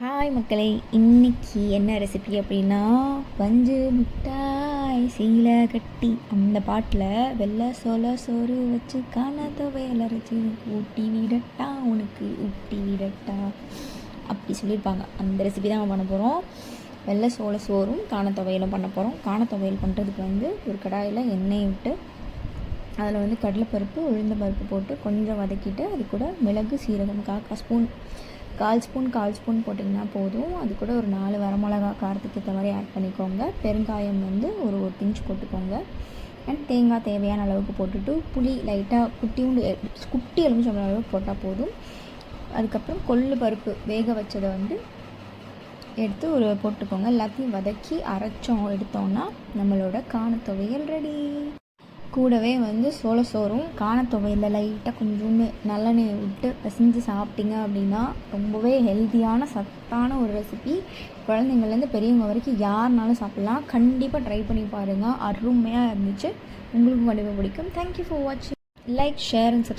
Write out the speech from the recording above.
Hi மக்களே, இன்னைக்கு என்ன ரெசிபி அப்படின்னா பஞ்சு மிட்டாய் சீலை கட்டி அந்த பாட்டில் வெள்ளை சோள சோறு வச்சு காணாத வேலரைச்சி ஊட்டி விடட்டா உனக்கு ஊட்டி விடட்டா அப்படி சொல்லியிருப்பாங்க. அந்த ரெசிபி தான் பண்ண போகிறோம். வெள்ளை சோள சோறும் காணத்துவையலும் பண்ண போகிறோம். காணத்துவையல் பண்ணுறதுக்கு ஒரு கடாயில் எண்ணெய் விட்டு அதில் கடலைப்பருப்பு உளுந்தம்பருப்பு போட்டு கொஞ்சம் வதக்கிட்டு அது கூட மிளகு சீரகம் கால் ஸ்பூன் போட்டிங்கன்னா போதும். அது கூட ஒரு 4 வரமிளகா காரத்துக்கு ஏற்ற மாதிரி ஆட் பண்ணிக்கோங்க. பெருங்காயம் ஒரு பிஞ்ச் போட்டுக்கோங்க. அண்ட் தேங்காய் தேவையான அளவுக்கு போட்டுட்டு புளி லைட்டாக குட்டி எலுமிச்சம்பழம் அளவுக்கு போட்டால் போதும். அதுக்கப்புறம் கொள்ளு பருப்பு வேக வச்சதை எடுத்து போட்டுக்கோங்க. எல்லாத்தையும் வதக்கி அரைச்சோம் எடுத்தோன்னா நம்மளோட காணத்துவையல் ரெடி. கூடவே சோள சோறும் காணத்துவையில் லைட்டாக கொஞ்சோண்டு நல்லெண்ணெய் விட்டு பிசைஞ்சு சாப்பிட்டீங்க அப்படின்னா ரொம்பவே ஹெல்த்தியான சத்தான ஒரு ரெசிபி. குழந்தைங்கள்லேருந்து பெரியவங்க வரைக்கும் யாருனாலும் சாப்பிட்லாம். கண்டிப்பாக ட்ரை பண்ணி பாருங்கள். அருமையாக இருந்துச்சு. உங்களுக்கும் கண்டிப்பாக பிடிக்கும். தேங்க்யூ ஃபார் வாட்சிங். Like, share and subscribe.